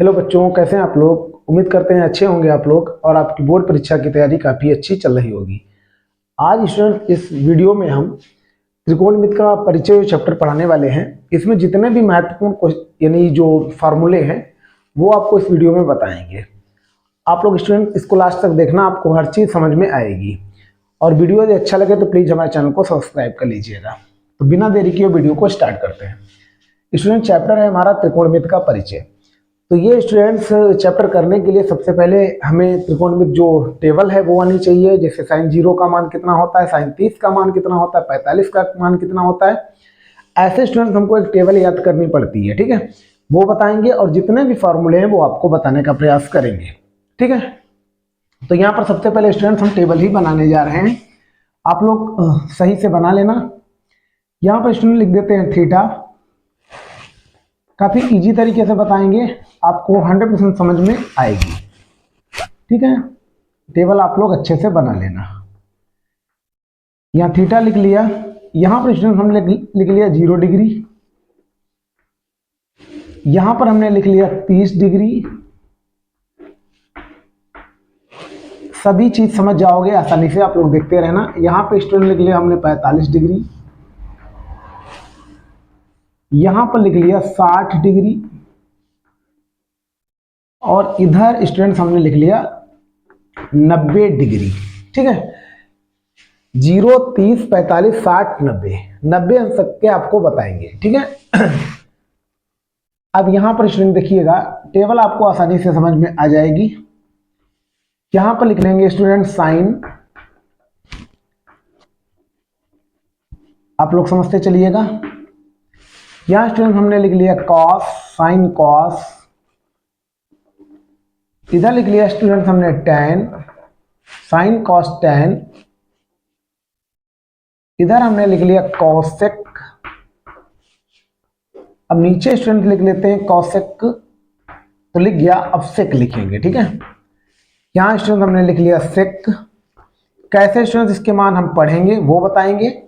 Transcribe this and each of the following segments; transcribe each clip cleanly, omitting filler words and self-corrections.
Hello बच्चों, कैसे हैं आप लोग। उम्मीद करते हैं अच्छे होंगे आप लोग और आपकी बोर्ड परीक्षा की तैयारी काफ़ी अच्छी चल रही होगी। आज स्टूडेंट इस वीडियो में हम त्रिकोणमिति का परिचय चैप्टर पढ़ाने वाले हैं। इसमें जितने भी महत्वपूर्ण यानी जो फार्मूले हैं वो आपको इस वीडियो में बताएंगे। आप लोग स्टूडेंट इसको लास्ट तक देखना, आपको हर चीज़ समझ में आएगी। और वीडियो यदि अच्छा लगे तो प्लीज़ हमारे चैनल को सब्सक्राइब कर लीजिएगा। तो बिना देरी किए वीडियो को स्टार्ट करते हैं। स्टूडेंट चैप्टर है हमारा त्रिकोणमिति का परिचय। तो ये स्टूडेंट्स चैप्टर करने के लिए सबसे पहले हमें त्रिकोणमिति जो टेबल है वो आनी चाहिए। जैसे साइन 0 का मान कितना होता है, साइन 30 का मान कितना होता है, 45 का मान कितना होता है। ऐसे स्टूडेंट्स हमको एक टेबल याद करनी पड़ती है, ठीक है। वो बताएंगे और जितने भी फॉर्मूले हैं वो आपको बताने का प्रयास करेंगे, ठीक है। तो यहाँ पर सबसे पहले स्टूडेंट्स हम टेबल ही बनाने जा रहे हैं। आप लोग सही से बना लेना। यहाँ पर स्टूडेंट लिख देते हैं थीटा। काफ़ी इजी तरीके से बताएंगे, आपको 100% समझ में आएगी, ठीक है। टेबल आप लोग अच्छे से बना लेना। यहाँ थीटा लिख लिया। यहाँ पर स्टूडेंट हमने लिख लिया 0 डिग्री। यहाँ पर हमने लिख लिया 30 डिग्री। सभी चीज समझ जाओगे आसानी से, आप लोग देखते रहना। यहाँ पे स्टूडेंट लिख लिया हमने 45 डिग्री। यहाँ पर लिख लिया 60 डिग्री और इधर स्टूडेंट्स हमने लिख लिया 90 डिग्री, ठीक है। 0, 30, 45, 60, 90 अंक तक के आपको बताएंगे, ठीक है। अब यहाँ पर स्टूडेंट देखिएगा, टेबल आपको आसानी से समझ में आ जाएगी। यहाँ पर लिख लेंगे स्टूडेंट साइन, आप लोग समझते चलिएगा। यहाँ स्टूडेंट हमने लिख लिया कॉस, साइन कॉस। इधर लिख लिया स्टूडेंट हमने टैन, साइन कॉस टैन। इधर हमने लिख लिया कॉसेक। अब नीचे स्टूडेंट लिख लेते हैं कॉसेक, तो लिख गया, अब सेक लिखेंगे, ठीक है। यहाँ स्टूडेंट हमने लिख लिया सेक। कैसे स्टूडेंट इसके मान हम पढ़ेंगे वो बताएंगे,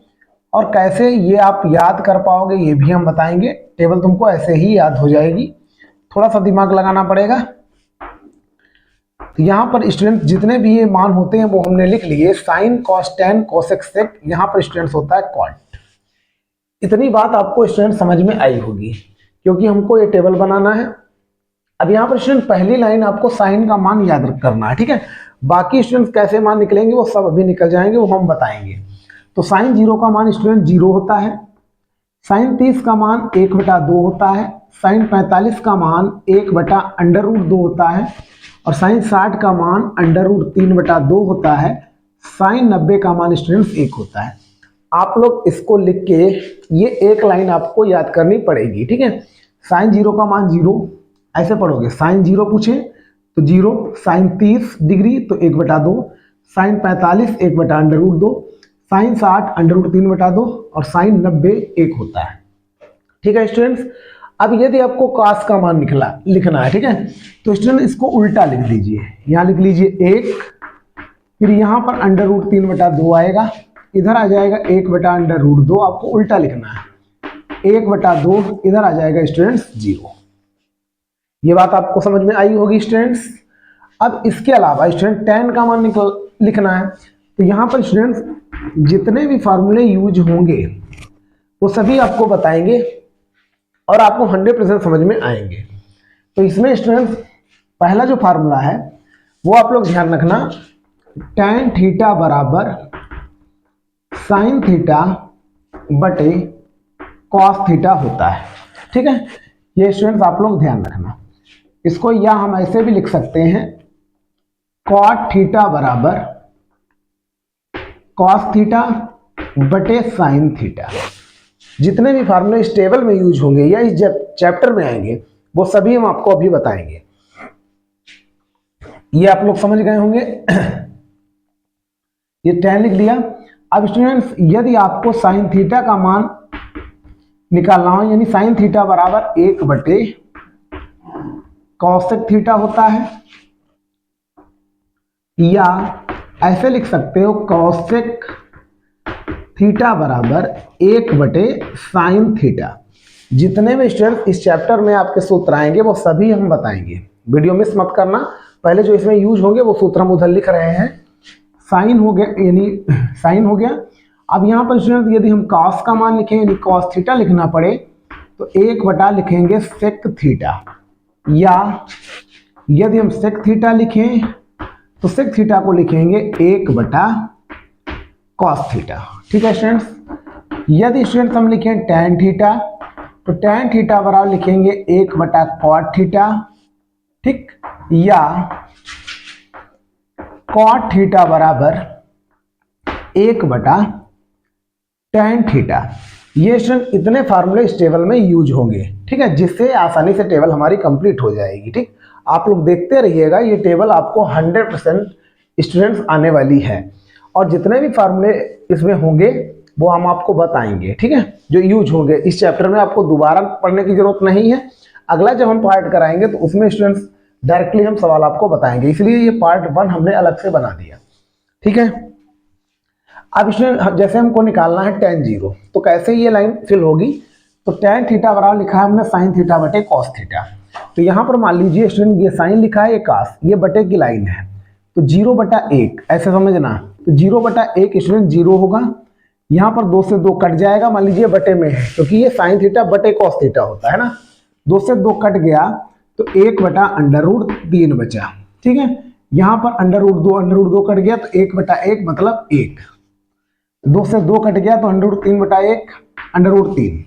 और कैसे ये आप याद कर पाओगे ये भी हम बताएंगे। टेबल तुमको ऐसे ही याद हो जाएगी, थोड़ा सा दिमाग लगाना पड़ेगा। तो यहाँ पर स्टूडेंट जितने भी ये मान होते हैं वो हमने लिख लिए। Sine cos tan cosec sec, यहाँ पर स्टूडेंट्स होता है कॉट। इतनी बात आपको स्टूडेंट समझ में आई होगी, क्योंकि हमको ये टेबल बनाना है। अब यहाँ पर स्टूडेंट पहली लाइन आपको साइन का मान याद करना है, ठीक है। बाकी स्टूडेंट्स कैसे मान निकलेंगे वो सब अभी निकल जाएंगे, वो हम बताएंगे। तो साइन 0 का मान स्टूडेंट 0 होता है। साइन 30 का मान 1/2 होता है। साइन 45 का मान 1/√2 होता है। और साइन 60 का मान √3/2 होता है। साइन 90 का मान स्टूडेंट्स 1 होता है। आप लोग इसको लिख के ये एक लाइन आपको याद करनी पड़ेगी, ठीक है। साइन 0 का मान 0 ऐसे पढ़ोगे। साइन 0 पूछे तो 0, साइन 30 डिग्री तो 1/2, साइन 45 1/√2, साइन 60 √3/2 और साइन 90 1 होता है, ठीक है स्टूडेंट्स। अब यदि आपको कॉस का मान लिखना है, ठीक है, तो स्टूडेंट इसको उल्टा लिख लीजिए। यहाँ लिख लीजिए 1, फिर यहाँ पर √3/2 आएगा, इधर आ जाएगा 1/√2, आपको उल्टा लिखना है। 1/2 इधर आ जाएगा स्टूडेंट्स 0। ये बात आपको समझ में आई होगी स्टूडेंट्स। अब इसके अलावा स्टूडेंट टैन का मान लिखना है। तो यहाँ पर स्टूडेंट्स जितने भी फार्मूले यूज होंगे वो सभी आपको बताएंगे और आपको 100% समझ में आएंगे। तो इसमें स्टूडेंट्स पहला जो फार्मूला है वो आप लोग ध्यान रखना, टैन थीटा बराबर साइन थीटा बटे कॉस थीटा होता है, ठीक है। ये स्टूडेंट्स आप लोग ध्यान रखना। इसको या हम ऐसे भी लिख सकते हैं, कॉट थीटा बराबर कॉस थीटा बटे साइन थीटा। जितने भी फार्मूले इस टेबल में यूज होंगे या इस चैप्टर में आएंगे वो सभी हम आपको अभी बताएंगे। ये आप लोग समझ गए होंगे। ये टैन लिख लिया। अब स्टूडेंट्स यदि आपको साइन थीटा का मान निकालना हो, यानी साइन थीटा बराबर 1 कॉसेक थीटा होता है, या ऐसे लिख सकते हो कॉसेक थीटा बराबर 1 साइन थीटा। जितने भी स्टूडेंट इस चैप्टर में आपके सूत्र आएंगे वो सभी हम बताएंगे, वीडियो मिस मत करना। पहले जो इसमें यूज होंगे वो सूत्र हम उधर लिख रहे हैं। साइन हो गया, यानी साइन हो गया। अब यहाँ पर स्टूडेंट यदि हम कॉस का मान लिखें यानी कॉस थीटा लिखना पड़े तो 1 बटा लिखेंगे सेक थीटा, या यदि हम सेक थीटा लिखें तो सेक थीटा को लिखेंगे 1 बटा कॉस थीटा। ठीक है स्टूडेंट्स। यदि स्टूडेंट्स हम लिखें टैन थीटा तो टैन थीटा बराबर लिखेंगे 1 बटा कॉट थीटा। ठीक, या कॉट थीटा बराबर 1 बटा टैन थीटा। ये स्टूडेंट इतने फार्मूले इस टेबल में यूज होंगे। ठीक है, जिससे आसानी से टेबल हमारी कंप्लीट हो जाएगी। ठीक, आप लोग देखते रहिएगा, ये टेबल आपको 100% स्टूडेंट्स आने वाली है, और जितने भी फार्मूले इसमें होंगे वो हम आपको बताएंगे। ठीक है, जो यूज होंगे इस चैप्टर में, आपको दोबारा पढ़ने की जरूरत नहीं है। अगला जब हम पार्ट कराएंगे तो उसमें स्टूडेंट्स डायरेक्टली हम सवाल आपको बताएंगे, इसलिए ये पार्ट 1 हमने अलग से बना दिया। ठीक है, अब स्टूडेंट जैसे हमको निकालना है tan 0, तो कैसे ये लाइन फिल होगी, तो tan थीटा बराबर लिखा है हमने साइन थीटा बटे कॉस थीटा। तो यहाँ पर मान लीजिए स्टूडेंट ये साइन लिखा है, ये कॉस, ये बटे की लाइन है, तो 0 बटा 1 ऐसे समझना। तो 0 बटा 1 स्टूडेंट 0 होगा, यहाँ पर 2 से 2 कट जाएगा, मान लीजिए बटे में है क्योंकि ये साइन थीटा बटे कॉस थीटा होता है ना, 2 से 2 कट गया तो 1 बटा √3 बचा। ठीक है, यहाँ पर √2 कट गया तो 1 बटा 1 मतलब 1, 2 से 2 कट गया तो √3 बटा 1 √3,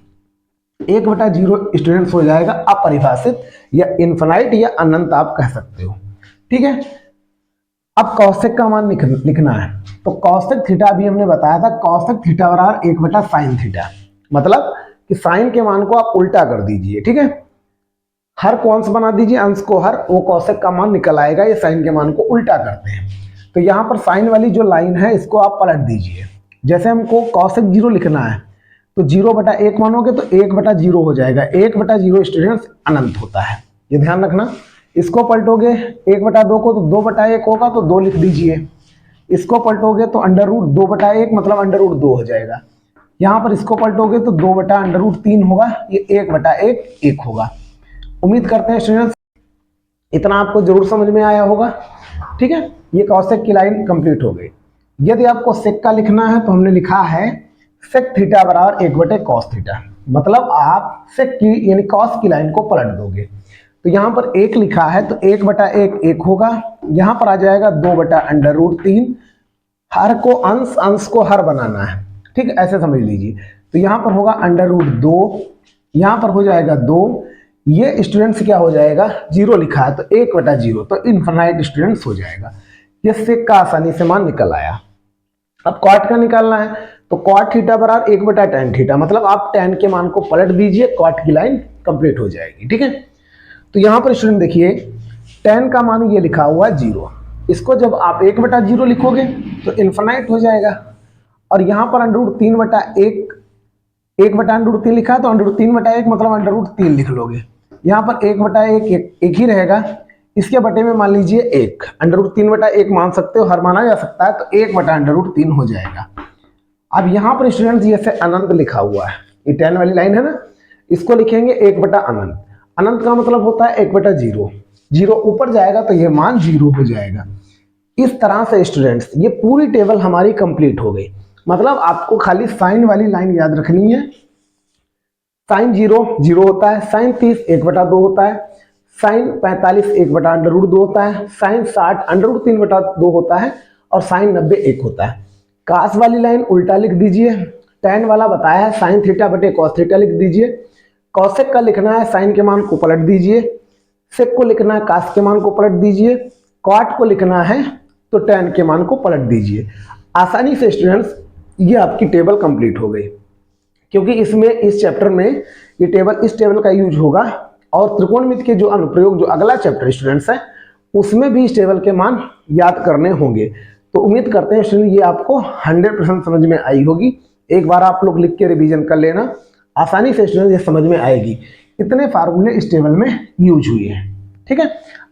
1 बटा 0 स्टूडेंट्स हो जाएगा अपरिभाषित या इन्फिनाइट या अनंत आप कह सकते हो। ठीक है, अब कॉसेक का मान लिखना है, तो कॉसेक थीटा भी हमने बताया था, कॉसेक थीटा बराबर 1 बटा साइन थीटा, मतलब कि साइन के मान को आप उल्टा कर दीजिए। ठीक है, हर को अंश बना दीजिए, अंश को हर, वो कॉसेक का मान निकल आएगा, ये साइन के मान को उल्टा करते हैं। तो यहाँ पर साइन वाली जो लाइन है इसको आप पलट दीजिए। जैसे हमको कॉसेक 0 लिखना है तो 0 बटा 1 मानोगे तो 1 बटा 0 हो जाएगा, 1 बटा 0 स्टूडेंट्स अनंत होता है, ये ध्यान रखना। इसको पलटोगे 1 बटा 2 को तो 2 बटा 1 होगा तो 2 लिख दीजिए, इसको पलटोगे तो √2 बटा 1 मतलब √2 हो जाएगा, यहाँ पर इसको पलटोगे तो 2 बटा √3 होगा, ये 1 बटा 1 होगा। उम्मीद करते हैं स्टूडेंट्स इतना आपको जरूर समझ में आया होगा। ठीक है, ये कॉसेक की लाइन कंप्लीट हो गई। यदि आपको सेक का लिखना है तो हमने लिखा है सेक थीटा बराबर 1 बटे कॉस थीटा, मतलब आप सेक की यानी कॉस की लाइन को पलट दोगे। तो यहाँ पर 1 लिखा है तो 1 बटा 1 होगा, यहाँ पर आ जाएगा 2 बटा √3, हर को अंश, अंश को हर बनाना है। ठीक, ऐसे समझ लीजिए। तो यहाँ पर होगा √2, यहाँ पर हो जाएगा 2, ये स्टूडेंट्स क्या हो जाएगा, 0 लिखा है तो 1 बटा 0 तो इनफिनाइट स्टूडेंट्स हो जाएगा। ये सेक का आसानी से मान निकल आया। अब कॉट का निकालना है तो कॉट थीटा बराबर 1 बटा टैन थीटा, मतलब आप टैन के मान को पलट दीजिए, कॉट की लाइन कंप्लीट हो जाएगी। ठीक है, तो यहाँ पर स्टूडेंट देखिए टैन का मान ये लिखा हुआ है 0, इसको जब आप 1 बटा 0 लिखोगे तो इनफिनाइट हो जाएगा, और यहाँ पर √3 बटा 1 बटा √3 लिखा है तो √3 बटा 1 मतलब √3 लिख लोगे, यहाँ पर 1 बटा 1 ही रहेगा, इसके बटे में मान लीजिए 1, √3 बटा 1 मान सकते हो, हर माना जा सकता है, तो 1 बटा √3 हो जाएगा। अब यहाँ पर स्टूडेंट्स ये से अनंत लिखा हुआ है, ये टैन वाली लाइन है ना, इसको लिखेंगे 1 बटा अनंत। अनंत का मतलब होता है 1 बटा 0, 0 ऊपर जाएगा तो ये मान 0 हो जाएगा। इस तरह से स्टूडेंट्स ये पूरी टेबल हमारी कंप्लीट हो गई। मतलब आपको खाली साइन वाली लाइन याद रखनी है, साइन 0 होता है, साइन 30 1 बटा 2 होता है, साइन 45 1 बटा √2 होता है, साइन 60 √3 बटा 2 होता है, और साइन 90 1 होता है। कास वाली लाइन उल्टा लिख दीजिए, टैन वाला बताया है साइन थीटा बटे कॉस थीटा लिख दीजिए, कॉसेक का लिखना है साइन के मान को पलट दीजिए, सेक को लिखना है कास के मान को पलट दीजिए, कॉट को लिखना है तो टैन के मान को पलट दीजिए। आसानी से स्टूडेंट्स ये आपकी टेबल कंप्लीट हो गई, क्योंकि इसमें इस चैप्टर में ये टेबल, इस टेबल का यूज होगा, और त्रिकोणमिति के जो अनुप्रयोग जो अगला चैप्टर स्टूडेंट्स है उसमें भी इस टेबल के मान याद करने होंगे। तो उम्मीद करते हैं स्टूडेंट ये आपको 100% समझ में आई होगी। एक बार आप लोग लिख के रिवीजन कर लेना, आसानी से स्टूडेंट ये समझ में आएगी। इतने फार्मूले इस टेबल में यूज हुए हैं। ठीक है,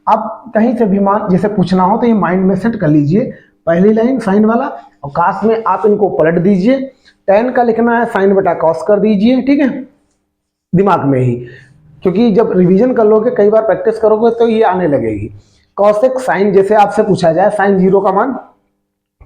आप कहीं से भी मान जैसे पूछना हो तो ये माइंड में सेट कर लीजिए, पहली लाइन साइन वाला, और कास में आप इनको पलट दीजिए, टैन का लिखना है साइन बटा कॉस कर दीजिए। ठीक है, दिमाग में ही, क्योंकि जब रिवीजन कर लोगे, कई बार प्रैक्टिस करोगे तो ये आने लगेगी। कॉसेक साइन, जैसे आपसे पूछा जाए साइन जीरो का मान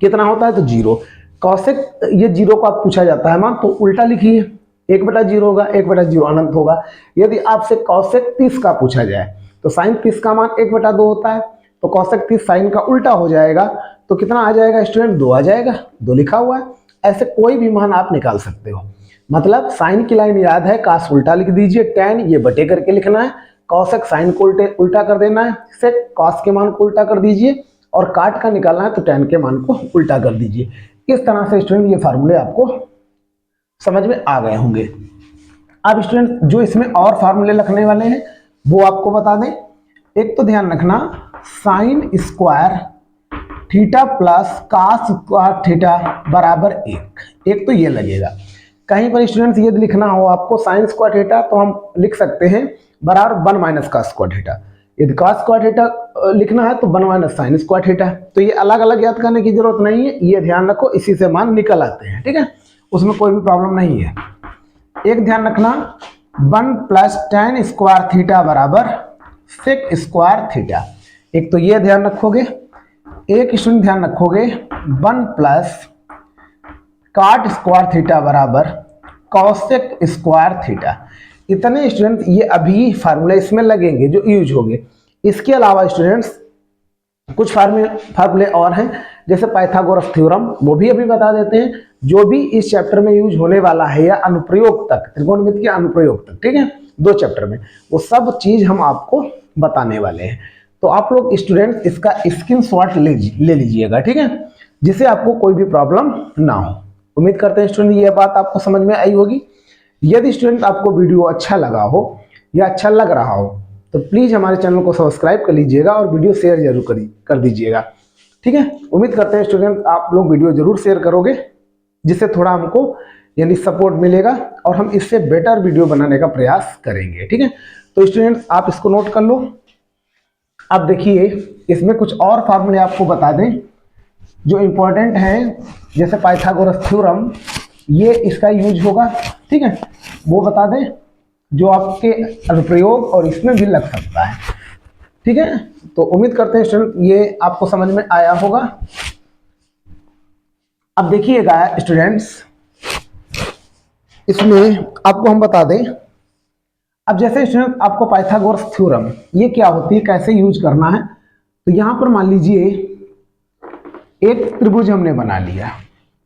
कितना होता है, तो जीरो। कॉसेक ये जीरो को आप पूछा जाता है मान, तो उल्टा लिखिए, 1/0 होगा, 1/0 अनंत होगा। यदि आपसे कॉसेक 30 का पूछा जाए तो साइन 30 का मान 1/2 होता है, तो कॉसेक 30 साइन का उल्टा हो जाएगा, तो कितना आ जाएगा स्टूडेंट, 2 आ जाएगा, 2 लिखा हुआ है। ऐसे कोई भी मान आप निकाल सकते हो। मतलब साइन की लाइन याद है, कास उल्टा लिख दीजिए, टेन ये बटे करके लिखना है, कॉसेक साइन को उल्टा कर देना है, सेक कॉस के मान को उल्टा कर दीजिए, और काट का निकालना है तो टेन के मान को उल्टा कर दीजिए। इस तरह से स्टूडेंट ये फार्मूले आपको समझ में आ गए होंगे। अब स्टूडेंट जो इसमें और फार्मूले लिखने वाले हैं वो आपको बता दें। एक तो ध्यान रखना, sine square theta plus cos square theta बराबर 1, एक तो ये लगेगा। कहीं पर स्टूडेंट्स ये लिखना हो आपको साइन स्क्वायर थीटा, तो हम लिख सकते हैं बराबर 1 माइनस कास स्क्वायर थीटा। यदि कास स्क्वायर थीटा लिखना है तो 1 माइनस साइन स्क्वायर थीटा। तो ये अलग अलग याद करने की जरूरत नहीं है, ये ध्यान रखो, इसी से मान निकल आते हैं, ठीक है, उसमें कोई भी प्रॉब्लम नहीं है। एक ध्यान रखना, 1 प्लस टेन स्क्वायर थीटा बराबर सेक स्क्वायर थीटा, एक तो ये ध्यान रखोगे। एक स्टूडेंट ध्यान रखोगे 1 प्लस काट स्क्वायर थीटा बराबर कॉसेक स्क्वायर थीटा। इतने स्टूडेंट ये अभी फार्मूले इसमें लगेंगे जो यूज होंगे। इसके अलावा स्टूडेंट्स कुछ फार्मूले और हैं, जैसे पाइथागोरस थ्योरम, वो भी अभी बता देते हैं, जो भी इस चैप्टर में यूज होने वाला है, या अनुप्रयोग तक, त्रिकोणमिति के अनुप्रयोग तक, ठीक है, 2 चैप्टर में, वो सब चीज हम आपको बताने वाले हैं। तो आप लोग स्टूडेंट्स इसका स्क्रीनशॉट ले लीजिएगा, ठीक है, जिससे आपको कोई भी प्रॉब्लम ना हो। उम्मीद करते हैं स्टूडेंट ये बात आपको समझ में आई होगी। यदि स्टूडेंट आपको वीडियो अच्छा लगा हो या अच्छा लग रहा हो तो प्लीज़ हमारे चैनल को सब्सक्राइब कर लीजिएगा और वीडियो शेयर जरूर कर दीजिएगा, ठीक है। उम्मीद करते हैं स्टूडेंट आप लोग वीडियो जरूर शेयर करोगे, जिससे थोड़ा हमको यानी सपोर्ट मिलेगा और हम इससे बेटर वीडियो बनाने का प्रयास करेंगे, ठीक है। तो स्टूडेंट आप इसको नोट कर लो। अब देखिए इसमें कुछ और फार्मूले आपको बता दें जो इम्पोर्टेंट हैं, जैसे पाइथागोरस थ्योरम, ये इसका यूज होगा, ठीक है, वो बता दें जो आपके अनुप्रयोग और इसमें भी लग सकता है, ठीक है। तो उम्मीद करते हैं स्टूडेंट ये आपको समझ में आया होगा। अब देखिएगा स्टूडेंट्स, इसमें आपको हम बता दें, अब जैसे स्टूडेंट आपको पाइथागोरस थ्योरम ये क्या होती है, कैसे यूज करना है, तो यहां पर मान लीजिए एक त्रिभुज हमने बना लिया,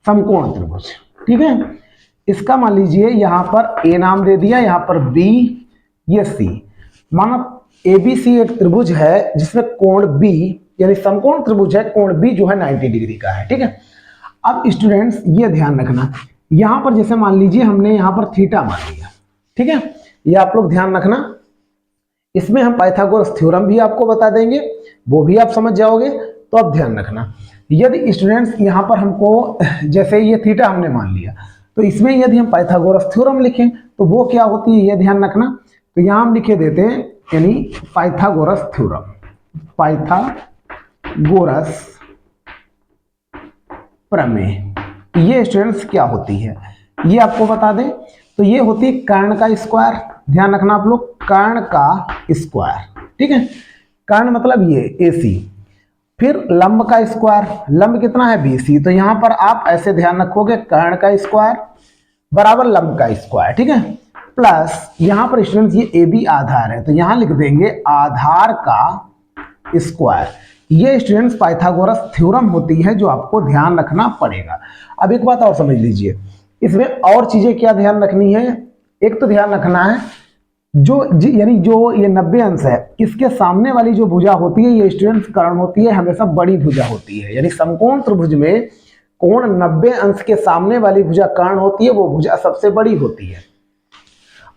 समकोण त्रिभुज, ठीक है। इसका मान लीजिए यहां पर ए नाम दे दिया, यहां पर बी, ये सी। मानो एबीसी एक त्रिभुज है जिसमें कोण बी यानी समकोण त्रिभुज है, कोण बी जो है 90 डिग्री का है, ठीक है। अब स्टूडेंट्स ये ध्यान रखना, यहां पर जैसे मान लीजिए हमने यहां पर थीटा मान लिया, ठीक है, ये आप लोग ध्यान रखना। इसमें हम पाइथागोरस थ्योरम भी आपको बता देंगे, वो भी आप समझ जाओगे, तो अब ध्यान रखना। यदि स्टूडेंट्स यहां पर हमको जैसे ये थीटा हमने मान लिया, तो इसमें यदि हम पाइथागोरस थ्योरम लिखें तो वो क्या होती है, ये ध्यान रखना। तो यहां हम लिखे देते हैं यानी पाइथागोरस थ्योरम, पाइथागोरस प्रमेय, ये स्टूडेंट्स क्या होती है ये आपको बता दें। तो ये होती है कर्ण का स्क्वायर, ध्यान रखना आप लोग, कर्ण का स्क्वायर, ठीक है, कर्ण मतलब ये AC, फिर लंब का स्क्वायर, लंब कितना है BC, तो यहां पर आप ऐसे ध्यान रखोगे कर्ण का स्क्वायर बराबर लंब का स्क्वायर, ठीक है, प्लस यहां पर स्टूडेंट्स ये AB आधार है, तो यहां लिख देंगे आधार का स्क्वायर। ये स्टूडेंट्स पाइथागोरस थ्योरम होती है जो आपको ध्यान रखना पड़ेगा। अब एक बात और समझ लीजिए, इसमें और चीजें क्या ध्यान रखनी है। एक तो ध्यान रखना है जो यानी जो ये 90 अंश है, इसके सामने वाली जो भुजा होती है ये स्टूडेंट्स कर्ण होती है, हमेशा बड़ी भुजा होती है, यानी समकोण त्रिभुज में कोण 90 अंश के सामने वाली भुजा कर्ण होती है, वो भुजा सबसे बड़ी होती है।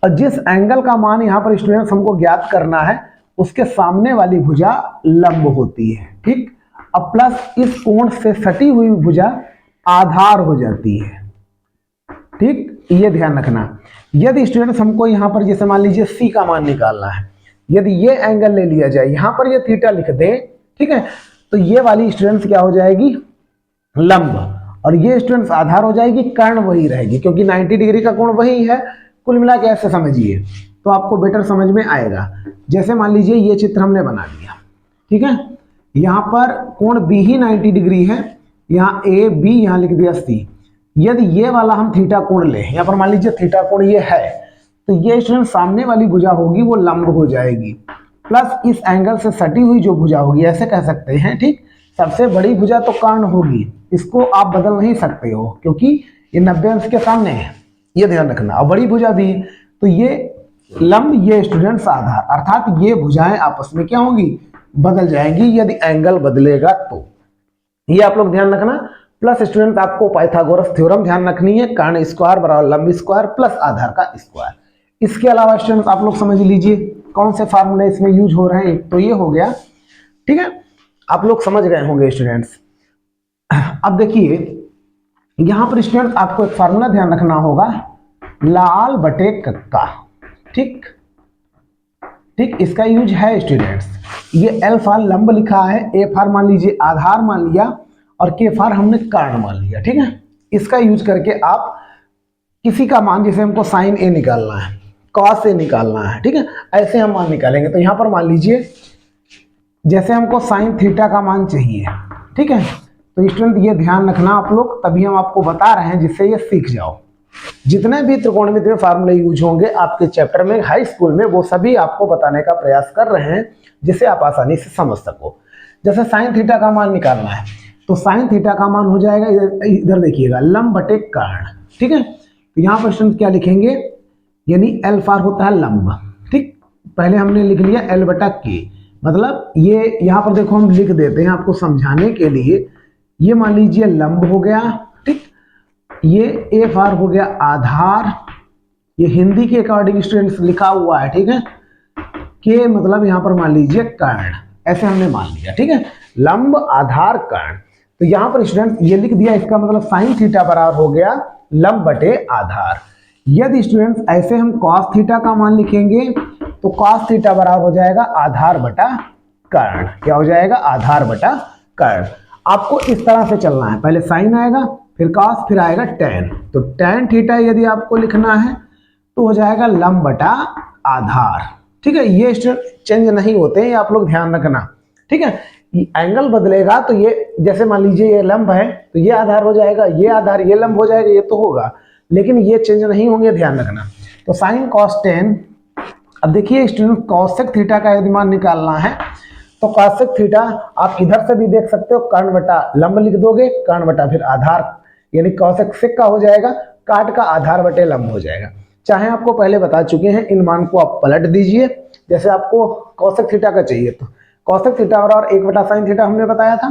और जिस एंगल का मान यहाँ पर स्टूडेंट्स हमको ज्ञात करना है उसके सामने वाली भुजा लंब होती है, ठीक। अब प्लस इस कोण से सटी हुई भुजा आधार हो जाती है, ठीक, ये ध्यान रखना। यदि स्टूडेंट्स हमको यहाँ पर जैसे मान लीजिए C का मान निकालना है, यदि ये एंगल ले लिया जाए, यहाँ पर ये थीटा लिख दे, ठीक है, तो ये वाली स्टूडेंट्स क्या हो जाएगी, लंब, और ये स्टूडेंट्स आधार हो जाएगी, कर्ण वही रहेगी, क्योंकि 90 डिग्री का कोण वही है, कुल मिला के ऐसे समझिए तो आपको बेटर समझ में आएगा। जैसे मान लीजिए ये चित्र हमने बना लिया, ठीक है, यहाँ पर कोण बी ही 90 डिग्री है, यहाँ ए बी यहाँ लिख दिया सी। यदि ये वाला हम थीटा कोण ले, यहाँ पर मान लीजिए थीटा कोण ये है, तो ये स्टूडेंट सामने वाली भुजा होगी वो लंब हो जाएगी, प्लस इस एंगल से सटी हुई जो भुजा होगी, ऐसे कह सकते हैं, ठीक। सबसे बड़ी भुजा तो कर्ण होगी, इसको आप बदल नहीं सकते हो क्योंकि ये 90 अंश के सामने है, ये ध्यान रखना। और बड़ी भुजा भी, तो ये लंब, ये स्टूडेंट्स आधार, अर्थात ये भुजाएं आपस में क्या होंगी, बदल जाएंगी यदि एंगल बदलेगा तो। ये आप लोग ध्यान रखना। प्लस स्टूडेंट आपको पाइथागोरस थ्योरम ध्यान रखनी है, कर्ण स्क्वायर बराबर लंब स्क्वायर प्लस आधार का स्क्वायर। इसके अलावा स्टूडेंट आप लोग समझ लीजिए कौन से फार्मूले इसमें यूज हो रहे हैं। तो ये हो गया, ठीक है, आप लोग समझ गए होंगे स्टूडेंट्स। अब देखिए यहां पर स्टूडेंट आपको एक फार्मूला ध्यान रखना होगा, लाल बटे कक्का, ठीक ठीक, इसका यूज है स्टूडेंट्स। ये एल फार लंब लिखा है, ए फार मान लीजिए आधार मान लिया, और के फार हमने कर्ण मान लिया, ठीक है। इसका यूज करके आप किसी का मान, जैसे हमको साइन ए निकालना है, कॉस ए निकालना है, ठीक है, ऐसे हम मान निकालेंगे। तो यहाँ पर मान लीजिए जैसे हमको साइन थीटा का मान चाहिए, ठीक है, तो स्टूडेंट ये ध्यान रखना आप लोग, तभी हम आपको बता रहे हैं जिससे ये सीख जाओ। जितने भी त्रिकोणमिति में फार्मूले यूज होंगे आपके चैप्टर में, हाई स्कूल में, वो सभी आपको बताने का प्रयास कर रहे हैं जिससे आप आसानी से समझ सको। जैसे साइन थीटा का मान निकालना है, तो साइन थीटा का मान हो जाएगा, इधर देखिएगा, लंब बटे कर्ण, ठीक है। तो यहाँ पर स्टूडेंट क्या लिखेंगे, यानी एल फार होता है लंब, ठीक। पहले हमने लिख लिया एल बटा के, मतलब ये यहाँ पर देखो हम लिख देते हैं आपको समझाने के लिए। ये मान लीजिए लंब हो गया, ठीक, ये ए फार हो गया आधार, ये हिंदी के अकॉर्डिंग स्टूडेंट्स लिखा हुआ है, ठीक है, के मतलब यहाँ पर मान लीजिए कर्ण, ऐसे हमने मान लिया, ठीक है, लंब आधार कर्ण। तो यहाँ पर स्टूडेंट ये लिख दिया, इसका मतलब साइन थीटा बराबर हो गया लंब बटे आधार। यदि स्टूडेंट्स ऐसे हम कॉस थीटा का मान लिखेंगे तो कॉस थीटा बराबर हो जाएगा आधार बटा कर्ण। क्या हो जाएगा, आधार बटा कर्ण। आपको इस तरह से चलना है, पहले साइन आएगा, फिर कॉस, फिर आएगा टेन। तो टेन थीटा यदि आपको लिखना है तो हो जाएगा लंब बटा आधार, ठीक है। ये चेंज नहीं होते हैं, आप लोग ध्यान रखना, ठीक है। एंगल बदलेगा तो ये, जैसे मान लीजिए ये लंब है तो ये आधार हो जाएगा, ये आधार, ये लंब हो जाएगा, ये तो होगा, लेकिन ये चेंज नहीं होंगे, ध्यान रखना। तो साइन कॉस टेन। अब देखिए स्टूडेंट कॉसेक थीटा का यदि मान निकालना है तो कॉसेक थीटा आप इधर से भी देख सकते हो, कर्ण बटा लंब लिख दोगे, कर्ण बटा फिर आधार, यानी कॉसेक सेक का हो जाएगा, काट का आधार बटे लंब हो जाएगा। चाहे आपको पहले बता चुके हैं, इन मान को आप पलट दीजिए। जैसे आपको कॉसेक थीटा का चाहिए तो कॉसेक थीटा और 1 बटा साइन थीटा हमने बताया था,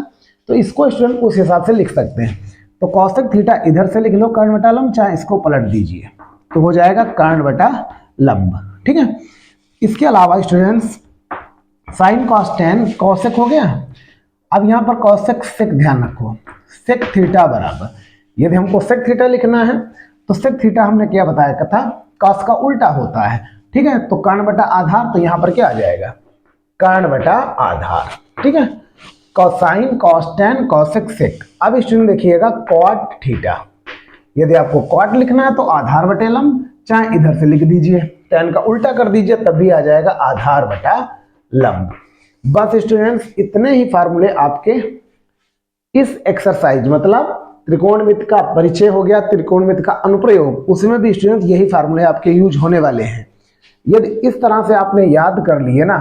तो इसको स्टूडेंट उस हिसाब से लिख सकते हैं। तो कॉसेक थीटा इधर से लिख लो कर्ण बटा लंब, चाहे इसको पलट दीजिए तो हो जाएगा कर्ण बटा लंब, ठीक है। इसके अलावा students sine cos tan cosec हो गया। अब यहाँ पर कॉसेक सेक ध्यान रखो, सेक थीटा बराबर, यदि हमको सेक थीटा लिखना है तो सेक थीटा हमने क्या बताया था, कॉस का उल्टा होता है, ठीक है। तो कर्ण बटा आधार, तो यहाँ पर क्या आ जाएगा, कर्ण बटा आधार, ठीक है। Cosine cos tan cosec sec. अब स्टूडेंट देखिएगा कॉट थीटा, यदि आपको कॉट लिखना है तो आधार बटे लंब, चाहे इधर से लिख दीजिए, टेन का उल्टा कर दीजिए, तब भी आ जाएगा आधार बटा लंब। बस स्टूडेंट्स इतने ही फार्मूले आपके इस एक्सरसाइज, मतलब त्रिकोणमिति का परिचय हो गया, त्रिकोणमिति का अनुप्रयोग, उसमें भी स्टूडेंट यही फार्मूले आपके यूज होने वाले हैं। यदि इस तरह से आपने याद कर लिए ना,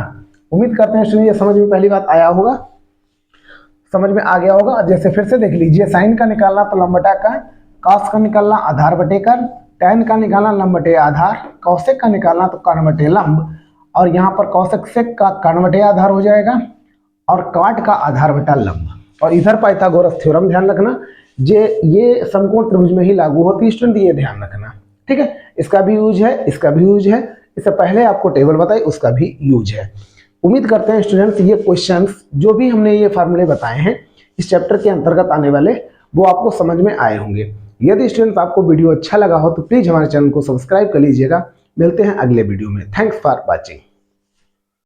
उम्मीद करते हैं स्टूडेंट ये समझ में पहली बात आया होगा, समझ में आ गया होगा। जैसे फिर से देख लीजिए, साइन का निकालना तो लंब बटा कर्ण, कॉस का निकालना आधार बटे कर्ण, टेन का निकालना लंब बटे आधार, कॉसेक का निकालना तो कर्ण बटे लंब, और यहाँ पर कॉसेक सेक का कर्ण बटे आधार हो जाएगा, और काट का आधार बटा लंब। और इधर पाइथागोरस थ्योरम ध्यान रखना, ये समकोण त्रिभुज में ही लागू होती है स्टूडेंट, ये ध्यान रखना, ठीक है। इसका भी यूज है, इसका भी यूज है, इससे पहले आपको टेबल बताई उसका भी यूज है। उम्मीद करते हैं स्टूडेंट्स ये क्वेश्चंस जो भी हमने ये फार्मूले बताए हैं इस चैप्टर के अंतर्गत आने वाले, वो आपको समझ में आए होंगे। यदि स्टूडेंट्स आपको वीडियो अच्छा लगा हो तो प्लीज हमारे चैनल को सब्सक्राइब कर लीजिएगा। मिलते हैं अगले वीडियो में। Thanks for watching.